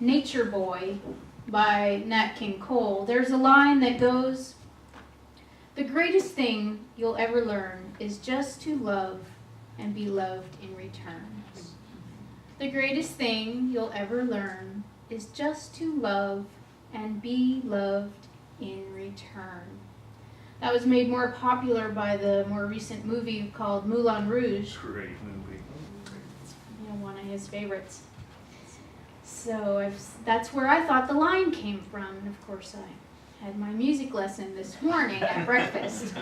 Nature Boy by Nat King Cole, there's a line that goes, "The greatest thing you'll ever learn is just to love and be loved in return." The greatest thing you'll ever learn is just to love and be loved in return. That was made more popular by the more recent movie called Moulin Rouge. Great movie. One of his favorites. So that's where I thought the line came from. And of course I had my music lesson this morning at breakfast.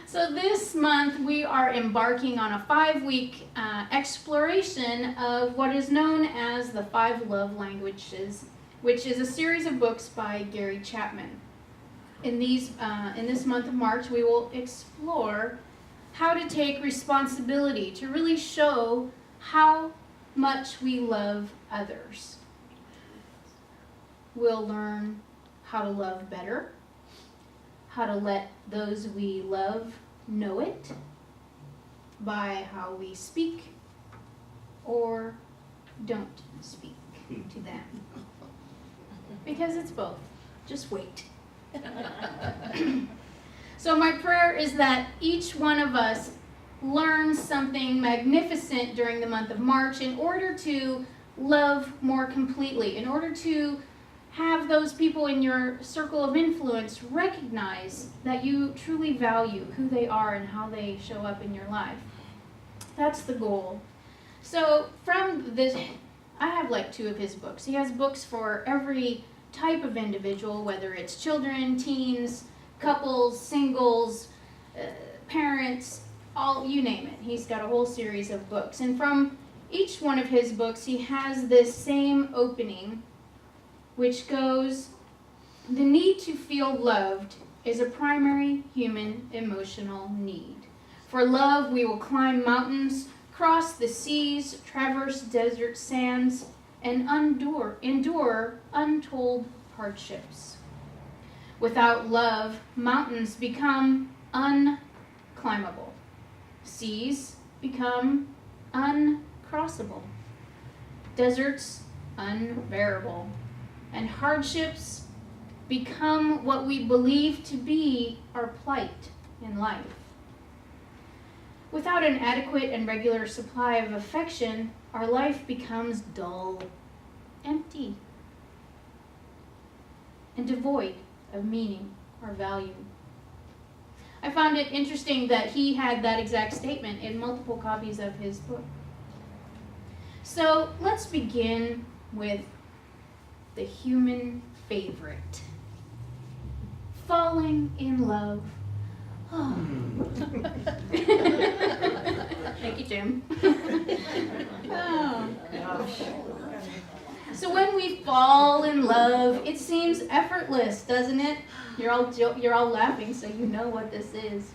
So this month we are embarking on a 5-week exploration of what is known as the 5 Love Languages, which is a series of books by Gary Chapman. In this month of March, we will explore how to take responsibility to really show how much we love others. We'll learn how to love better, how to let those we love know it by how we speak or don't speak to them. Because it's both. Just wait. So my prayer is that each one of us learns something magnificent during the month of March in order to love more completely, in order to have those people in your circle of influence recognize that you truly value who they are and how they show up in your life. That's the goal. So from this, I have like 2 of his books. He has books for every type of individual, whether it's children, teens, couples, singles, parents, all, you name it. He's got a whole series of books. And from each one of his books, he has this same opening, which goes, "The need to feel loved is a primary human emotional need. For love, we will climb mountains, cross the seas, traverse desert sands, and endure untold hardships. Without love, mountains become unclimbable. Seas become uncrossable. Deserts unbearable. And hardships become what we believe to be our plight in life. Without an adequate and regular supply of affection, our life becomes dull, empty, and devoid of meaning or value." I found it interesting that he had that exact statement in multiple copies of his book. So let's begin with the human favorite, falling in love. Oh. Thank you, Jim. Oh. So when we fall in love, it seems effortless, doesn't it? You're all laughing, so you know what this is.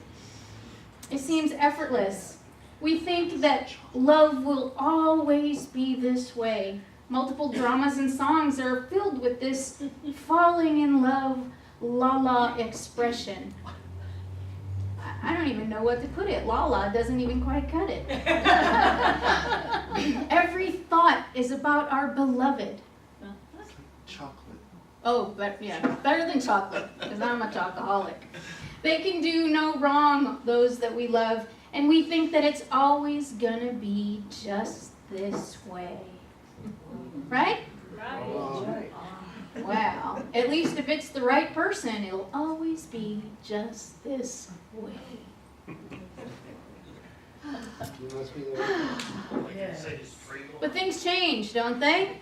It seems effortless. We think that love will always be this way. Multiple dramas and songs are filled with this falling in love, la-la expression. I don't even know what to put it. La-la doesn't even quite cut it. Every thought is about our beloved. Chocolate. Oh, but yeah, better than chocolate, because I'm a chocoholic. They can do no wrong, those that we love, and we think that it's always gonna be just this way. Right? Right. Wow. At least if it's the right person, it'll always be just this way. But things change, don't they?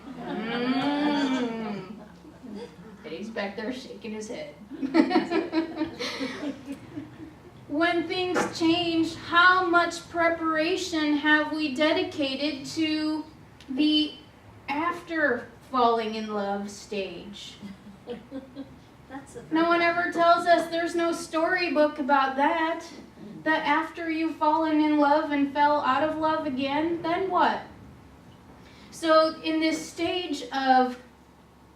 He's back there shaking his head. When things change, how much preparation have we dedicated to the after falling in love stage? No one ever tells us, there's no storybook about that. That after you've fallen in love and fell out of love again, then what? So in this stage of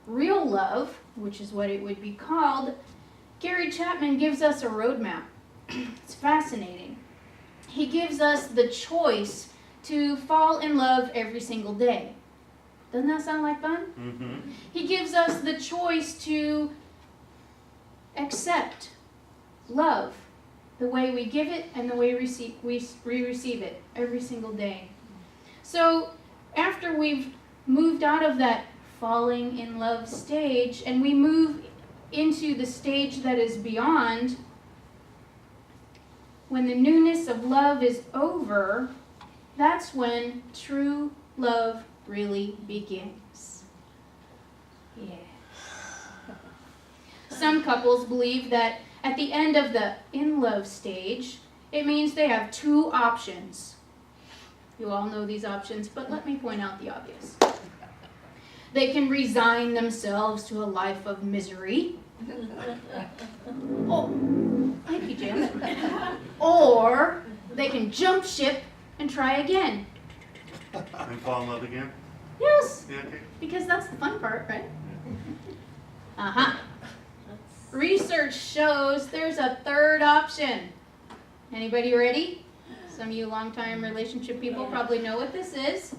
real love, which is what it would be called, Gary Chapman gives us a roadmap. It's fascinating. He gives us the choice to fall in love every single day. Doesn't that sound like fun? Mm-hmm. He gives us the choice to accept love the way we give it and the way we receive it every single day. So after we've moved out of that falling in love stage and we move into the stage that is beyond, when the newness of love is over, that's when true love really begins. Yes. Some couples believe that at the end of the in-love stage, it means they have two options. You all know these options, but let me point out the obvious. They can resign themselves to a life of misery. Oh, thank you, Jan. Or they can jump ship and try again. And fall in love again? Yes, Yeah, okay. because that's the fun part, right? Uh-huh. Research shows there's a third option. Anybody ready? Some of you longtime relationship people probably know what this is.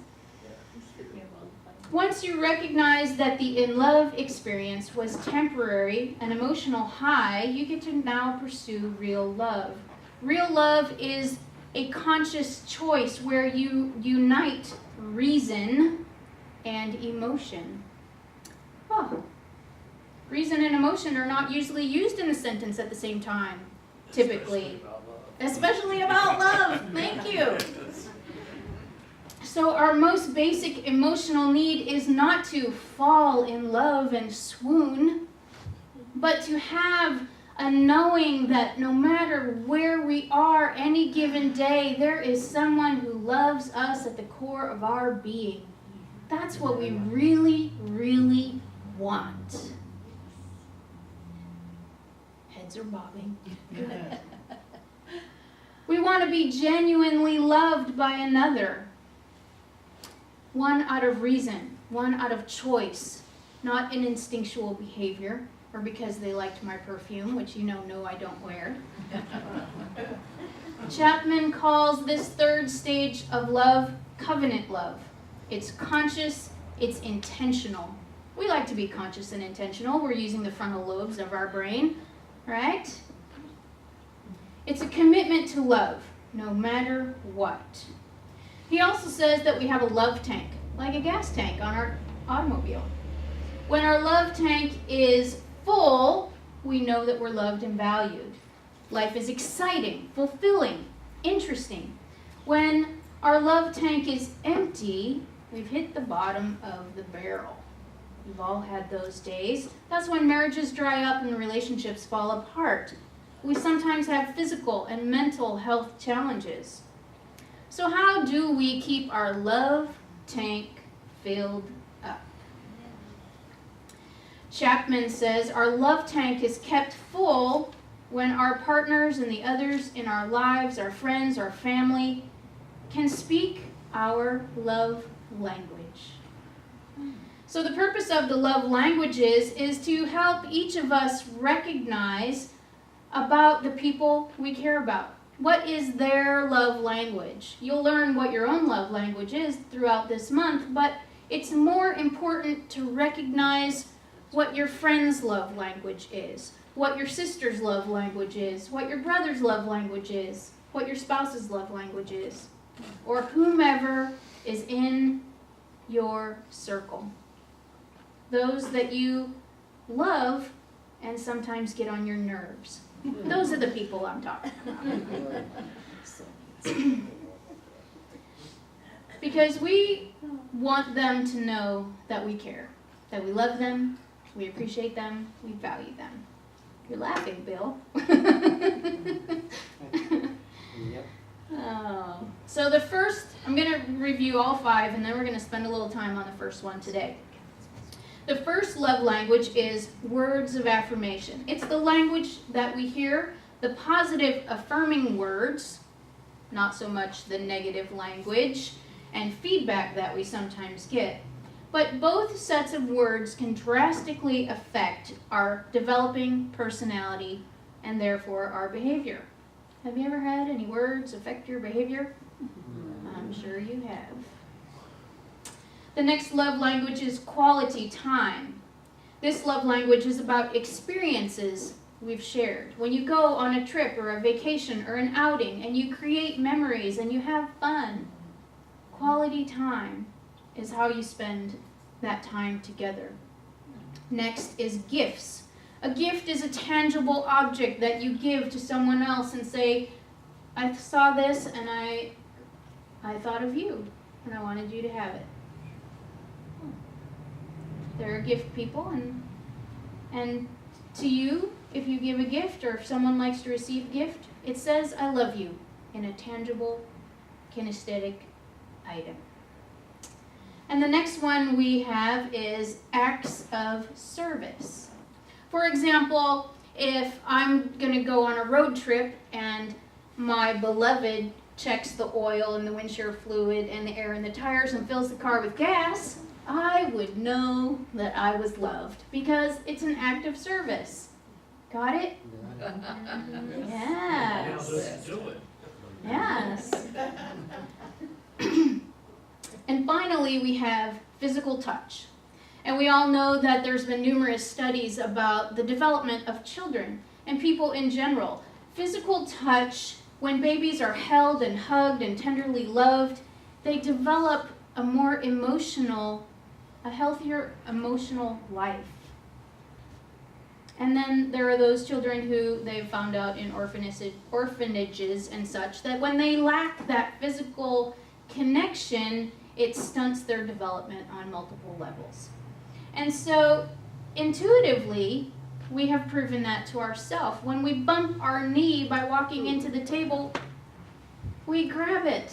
Once you recognize that the in-love experience was temporary, an emotional high, you get to now pursue real love. Real love is a conscious choice where you unite reason and emotion. Oh. Reason and emotion are not usually used in a sentence at the same time, typically. Especially about love. Thank you. So our most basic emotional need is not to fall in love and swoon, but to have a knowing that no matter where we are any given day, there is someone who loves us at the core of our being. That's what we really, really want. Heads are bobbing. Good. We want to be genuinely loved by another. One out of reason, one out of choice, not an instinctual behavior, or because they liked my perfume, which you know, no, I don't wear. Chapman calls this third stage of love covenant love. It's conscious, it's intentional. We like to be conscious and intentional. We're using the frontal lobes of our brain, right? It's a commitment to love, no matter what. He also says that we have a love tank, like a gas tank on our automobile. When our love tank is full, we know that we're loved and valued. Life is exciting, fulfilling, interesting. When our love tank is empty, we've hit the bottom of the barrel. We've all had those days. That's when marriages dry up and relationships fall apart. We sometimes have physical and mental health challenges. So how do we keep our love tank filled up? Chapman says our love tank is kept full when our partners and the others in our lives, our friends, our family, can speak our love language. So the purpose of the love languages is to help each of us recognize about the people we care about. What is their love language? You'll learn what your own love language is throughout this month, but it's more important to recognize what your friend's love language is, what your sister's love language is, what your brother's love language is, what your spouse's love language is, or whomever is in your circle. Those that you love and sometimes get on your nerves. Those are the people I'm talking about. Because we want them to know that we care, that we love them, we appreciate them, we value them. You're laughing, Bill. Yep. Oh. So the first, I'm going to review all 5, and then we're going to spend a little time on the first one today. The first love language is words of affirmation. It's the language that we hear, the positive affirming words, not so much the negative language and feedback that we sometimes get. But both sets of words can drastically affect our developing personality and therefore our behavior. Have you ever had any words affect your behavior? I'm sure you have. The next love language is quality time. This love language is about experiences we've shared. When you go on a trip or a vacation or an outing and you create memories and you have fun, quality time is how you spend that time together. Next is gifts. A gift is a tangible object that you give to someone else and say, I saw this and I thought of you and I wanted you to have it. They're gift people, and to you, if you give a gift or if someone likes to receive a gift, it says I love you in a tangible, kinesthetic item. And the next one we have is acts of service. For example, if I'm going to go on a road trip and my beloved checks the oil and the windshield fluid and the air in the tires and fills the car with gas, I would know that I was loved because it's an act of service. Got it? Yes. Yes. And finally, we have physical touch. And we all know that there's been numerous studies about the development of children and people in general. Physical touch, when babies are held and hugged and tenderly loved, they develop a healthier emotional life. And then there are those children who they've found out in orphanages and such that when they lack that physical connection, it stunts their development on multiple levels. And so, intuitively, we have proven that to ourselves. When we bump our knee by walking into the table, we grab it.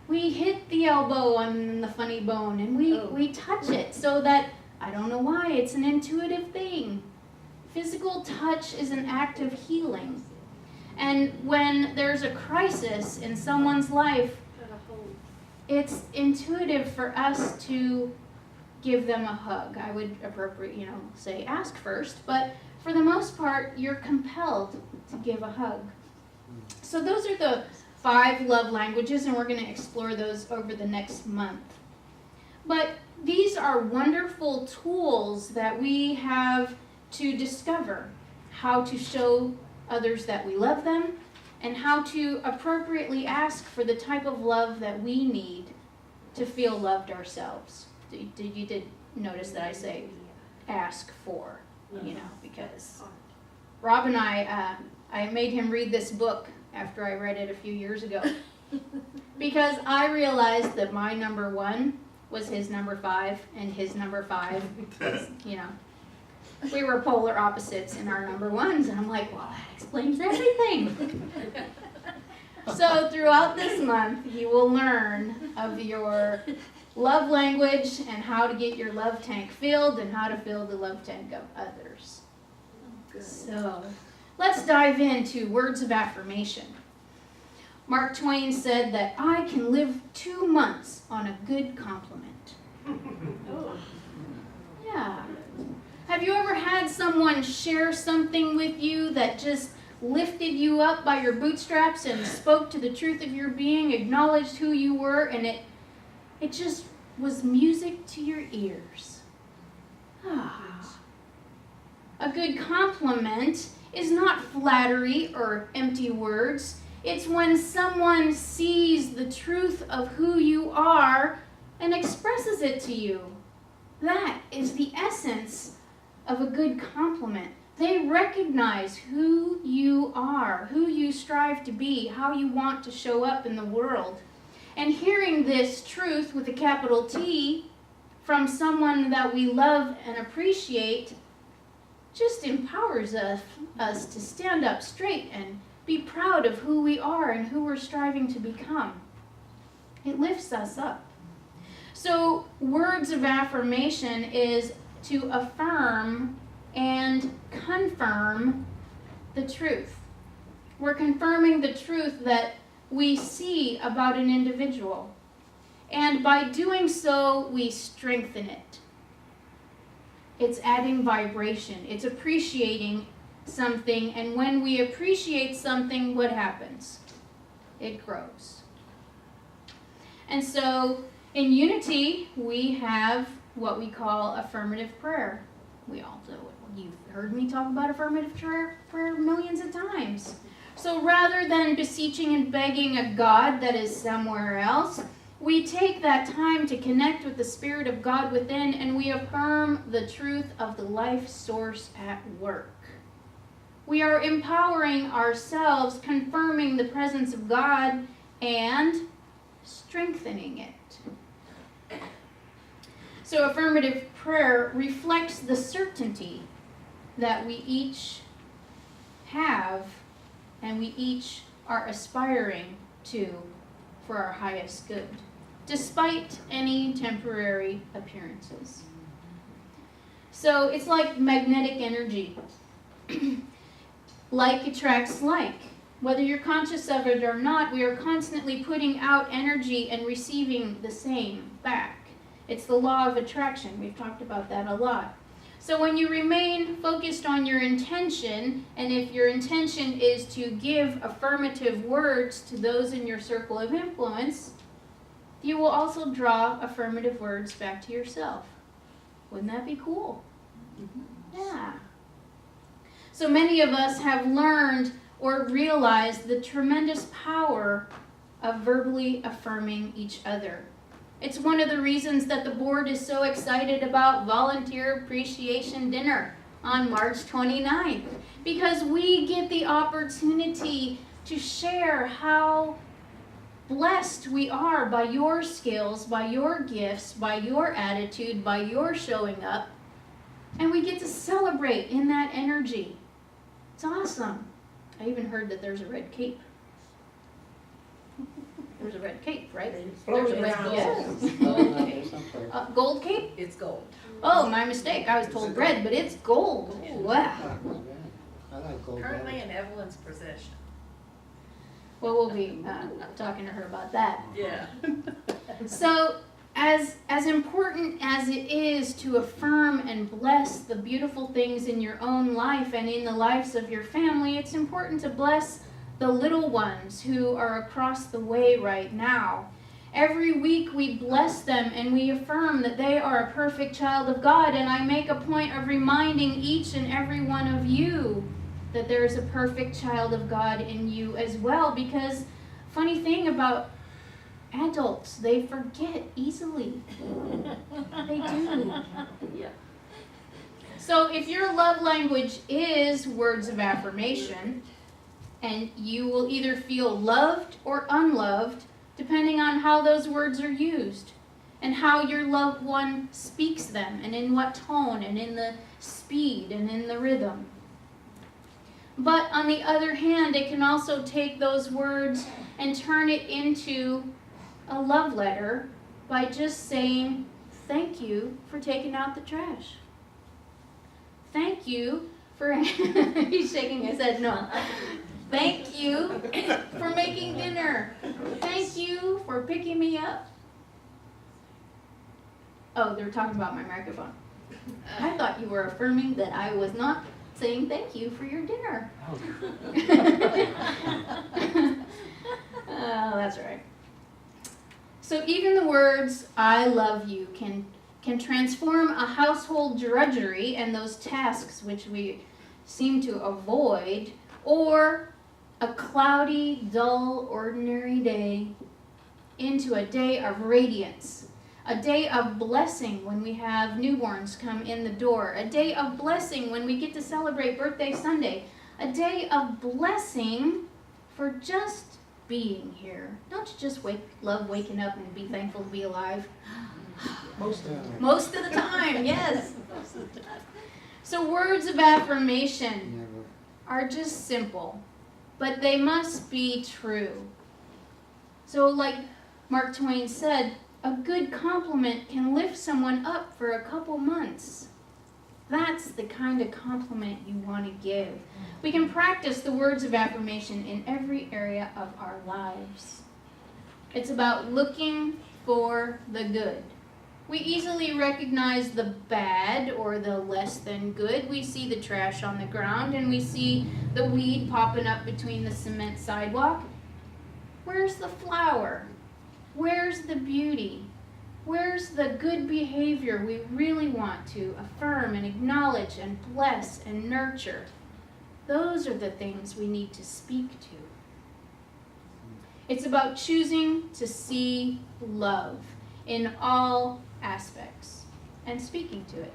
We hit the elbow on the funny bone and we touch it so that, I don't know why, it's an intuitive thing. Physical touch is an act of healing. And when there's a crisis in someone's life, it's intuitive for us to give them a hug. I would say ask first, but for the most part, you're compelled to give a hug. So those are the 5 love languages, and we're going to explore those over the next month. But these are wonderful tools that we have to discover how to show others that we love them and how to appropriately ask for the type of love that we need to feel loved ourselves. You did notice that I say ask for, because Rob and I made him read this book after I read it a few years ago because I realized that my number 1 was his number 5 and his number 5 was, we were polar opposites in our number 1s, and I'm like, well, that explains everything. So throughout this month, you will learn of your love language and how to get your love tank filled and how to fill the love tank of others. So let's dive into words of affirmation. Mark Twain said that I can live 2 months on a good compliment. Yeah. Have you ever had someone share something with you that just lifted you up by your bootstraps and spoke to the truth of your being, acknowledged who you were, and it just was music to your ears? A good compliment is not flattery or empty words. It's when someone sees the truth of who you are and expresses it to you. That is the essence of a good compliment. They recognize who you are, who you strive to be, how you want to show up in the world. And hearing this truth with a capital T from someone that we love and appreciate just empowers us to stand up straight and be proud of who we are and who we're striving to become. It lifts us up. So words of affirmation is to affirm and confirm the truth. We're confirming the truth that we see about an individual. And by doing so, we strengthen it. It's adding vibration. It's appreciating something. And when we appreciate something, what happens? It grows. And so In unity, we have what we call affirmative prayer. You've heard me talk about affirmative prayer millions of times. So rather than beseeching and begging a God that is somewhere else, we take that time to connect with the Spirit of God within, and we affirm the truth of the life source at work. We are empowering ourselves, confirming the presence of God, and strengthening it. So affirmative prayer reflects the certainty that we each have and we each are aspiring to for our highest good, despite any temporary appearances. So it's like magnetic energy. Like attracts like. Whether you're conscious of it or not, we are constantly putting out energy and receiving the same back. It's the law of attraction. We've talked about that a lot. So when you remain focused on your intention, and if your intention is to give affirmative words to those in your circle of influence, you will also draw affirmative words back to yourself. Wouldn't that be cool? Yeah. So many of us have learned or realized the tremendous power of verbally affirming each other. It's one of the reasons that the board is so excited about Volunteer Appreciation Dinner on March 29th, because we get the opportunity to share how blessed we are by your skills, by your gifts, by your attitude, by your showing up, and we get to celebrate in that energy. It's awesome. I even heard that there's a red cape. There's a red cape, right? There's a red cape. Gold cape? It's gold. Oh, my mistake. I was told red, but it's gold. Wow. I like gold. Currently in Evelyn's possession. Well, we'll be talking to her about that. Yeah. So, as important as it is to affirm and bless the beautiful things in your own life and in the lives of your family, it's important to bless the little ones who are across the way right now. Every week we bless them and we affirm that they are a perfect child of God, and I make a point of reminding each and every one of you that there is a perfect child of God in you as well, because funny thing about adults, they forget easily. They do. Yeah. So if your love language is words of affirmation, and you will either feel loved or unloved, depending on how those words are used, and how your loved one speaks them, and in what tone, and in the speed, and in the rhythm. But on the other hand, it can also take those words and turn it into a love letter by just saying, thank you for taking out the trash. Thank you for, he's shaking his head, no. Thank you for making dinner. Thank you for picking me up. Oh, they're talking about my microphone. I thought you were affirming that I was not saying thank you for your dinner. Oh, that's right. So even the words, I love you, can transform a household drudgery and those tasks which we seem to avoid, or a cloudy, dull, ordinary day into a day of radiance, a day of blessing when we have newborns come in the door, a day of blessing when we get to celebrate Birthday Sunday, a day of blessing for just being here. Don't you just love waking up and be thankful to be alive? Most of them. Most of the time, yes. So words of affirmation Never. are just simple, but they must be true. So like Mark Twain said, a good compliment can lift someone up for a couple months. That's the kind of compliment you want to give. We can practice the words of affirmation in every area of our lives. It's about looking for the good. We easily recognize the bad or the less than good. We see the trash on the ground and we see the weed popping up between the cement sidewalk. Where's the flower? Where's the beauty? Where's the good behavior we really want to affirm and acknowledge and bless and nurture? Those are the things we need to speak to. It's about choosing to see love in all aspects and speaking to it.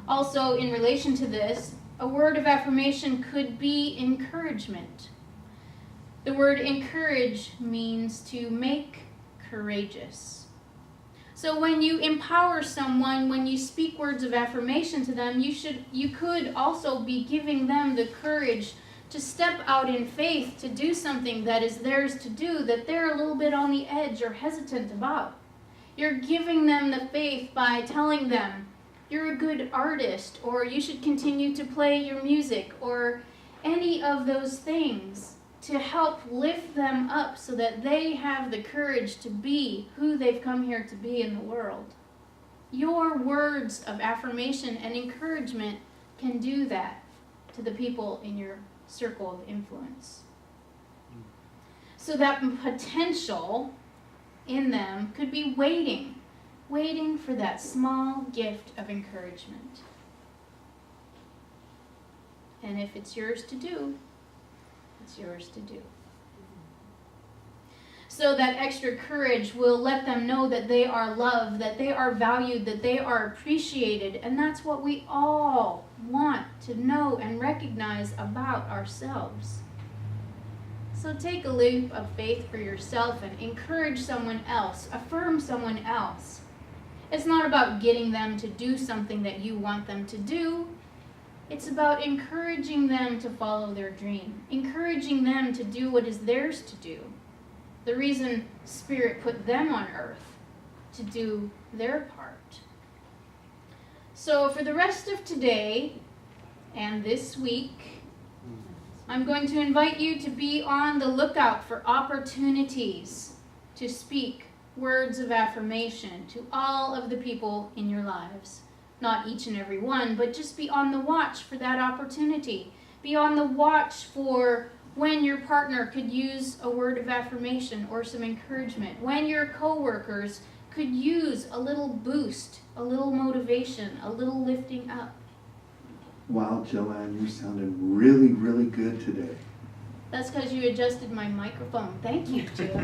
Also, in relation to this, a word of affirmation could be encouragement. The word encourage means to make courageous. So when you empower someone, when you speak words of affirmation to them, you could also be giving them the courage to step out in faith to do something that is theirs to do, that they're a little bit on the edge or hesitant about. You're giving them the faith by telling them, you're a good artist, or you should continue to play your music, or any of those things to help lift them up so that they have the courage to be who they've come here to be in the world. Your words of affirmation and encouragement can do that to the people in your circle of influence. So that potential in them could be waiting for that small gift of encouragement. And if it's yours to do, it's yours to do. So that extra courage will let them know that they are loved, that they are valued, that they are appreciated, and that's what we all want to know and recognize about ourselves. So take a leap of faith for yourself and encourage someone else, affirm someone else. It's not about getting them to do something that you want them to do. It's about encouraging them to follow their dream, encouraging them to do what is theirs to do. The reason Spirit put them on earth, to do their part. So for the rest of today and this week, I'm going to invite you to be on the lookout for opportunities to speak words of affirmation to all of the people in your lives. Not each and every one, but just be on the watch for that opportunity. Be on the watch for when your partner could use a word of affirmation or some encouragement. When your coworkers could use a little boost, a little motivation, a little lifting up. Wow, Joanne, you sounded really, really good today. That's because you adjusted my microphone. Thank you, Jill.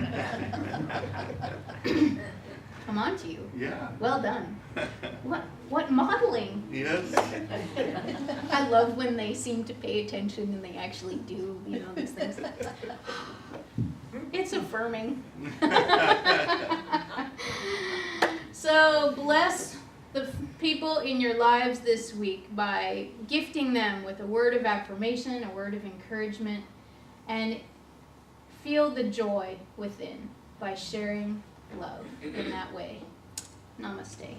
Come on to you. Yeah. Well done. What modeling? Yes. I love when they seem to pay attention and they actually do, these things. It's affirming. So bless the people in your lives this week by gifting them with a word of affirmation, a word of encouragement, and feel the joy within by sharing love in that way. Namaste.